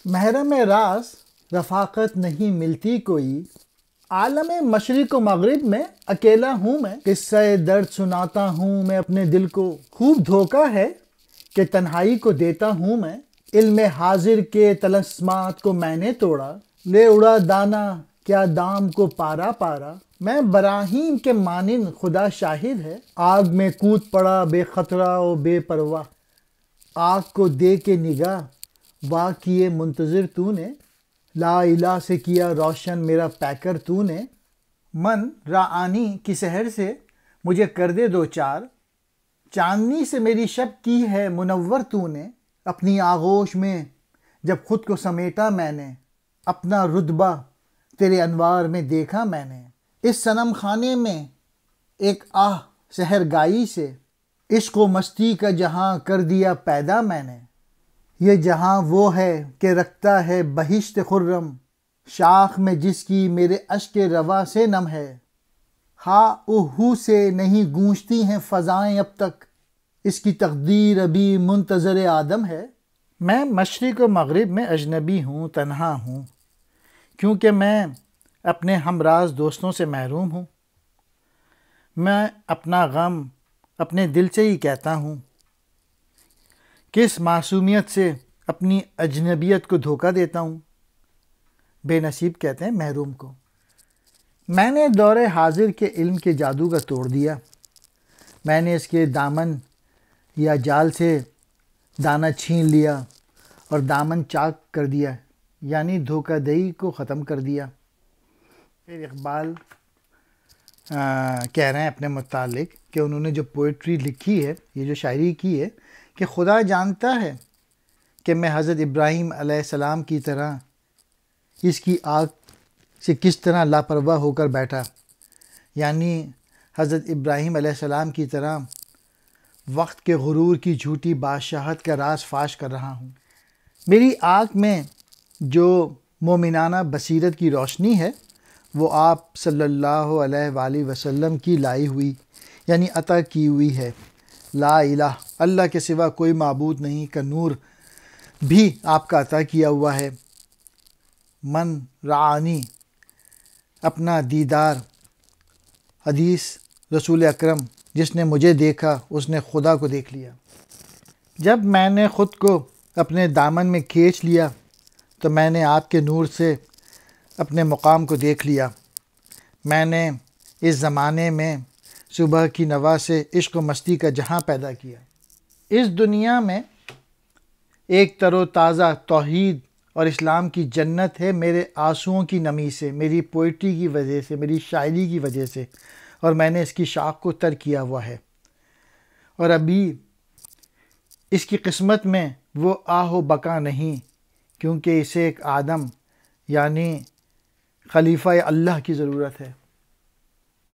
محرم راز رفاقت نہیں ملتی کوئی، عالم مشرق و مغرب میں اکیلا ہوں میں، قصہ درد سناتا ہوں میں اپنے دل کو، خوب دھوکہ ہے کہ تنہائی کو دیتا ہوں میں، علم حاضر کے طلسمات کو میں نے توڑا، لے اڑا دانا کیا دام کو پارا پارا، میں براہیم کے مانند خدا شاہد ہے، آگ میں کود پڑا بے خطرہ و بے پرواہ، آگ کو دے کے نگاہ واہ کیے منتظر تو نے، لا الہ سے کیا روشن میرا پیکر تو نے، من رعانی کی سحر سے مجھے کر دے دو چار، چاندنی سے میری شب کی ہے منور تو نے، اپنی آغوش میں جب خود کو سمیٹا میں نے، اپنا رتبہ تیرے انوار میں دیکھا میں نے، اس صنم خانے میں ایک آہ سحر گائی سے، عشق و مستی کا جہاں کر دیا پیدا میں نے، یہ جہاں وہ ہے کہ رکھتا ہے بہشت خرم، شاخ میں جس کی میرے اشک روا سے نم ہے، ہا اوہو سے نہیں گونجتی ہیں فضائیں اب تک، اس کی تقدیر ابھی منتظر آدم ہے، میں مشرق و مغرب میں اجنبی ہوں، تنہا ہوں، کیونکہ میں اپنے ہمراز دوستوں سے محروم ہوں، میں اپنا غم اپنے دل سے ہی کہتا ہوں، کس معصومیت سے اپنی اجنبیت کو دھوکہ دیتا ہوں، بے نصیب کہتے ہیں محروم کو، میں نے دور حاضر کے علم کے جادو کا توڑ دیا، میں نے اس کے دامن یا جال سے دانہ چھین لیا اور دامن چاک کر دیا، یعنی دھوکہ دہی کو ختم کر دیا۔ پھر اقبال کہہ رہے ہیں اپنے متعلق کہ انہوں نے جو پوئٹری لکھی ہے، یہ جو شاعری کی ہے، کہ خدا جانتا ہے کہ میں حضرت ابراہیم علیہ السلام کی طرح اس کی آگ سے کس طرح لاپرواہ ہو کر بیٹھا، یعنی حضرت ابراہیم علیہ السلام کی طرح وقت کے غرور کی جھوٹی بادشاہت کا راز فاش کر رہا ہوں۔ میری آنکھ میں جو مومنانہ بصیرت کی روشنی ہے وہ آپ صلی اللہ علیہ وآلہ وسلم کی لائی ہوئی یعنی عطا کی ہوئی ہے، لا الہ اللہ کے سوا کوئی معبود نہیں کا نور بھی آپ کا عطا کیا ہوا ہے، من رعانی اپنا دیدار، حدیث رسول اکرم جس نے مجھے دیکھا اس نے خدا کو دیکھ لیا۔ جب میں نے خود کو اپنے دامن میں کھینچ لیا تو میں نے آپ کے نور سے اپنے مقام کو دیکھ لیا، میں نے اس زمانے میں صبح کی نوا سے عشق و مستی کا جہاں پیدا کیا، اس دنیا میں ایک تر و تازہ توحید اور اسلام کی جنت ہے میرے آنسوؤں کی نمی سے، میری پوئٹری کی وجہ سے، میری شاعری کی وجہ سے، اور میں نے اس کی شاخ کو تر کیا ہوا ہے، اور ابھی اس کی قسمت میں وہ آہ و بقا نہیں، کیونکہ اسے ایک آدم یعنی خلیفہ اللہ کی ضرورت ہے۔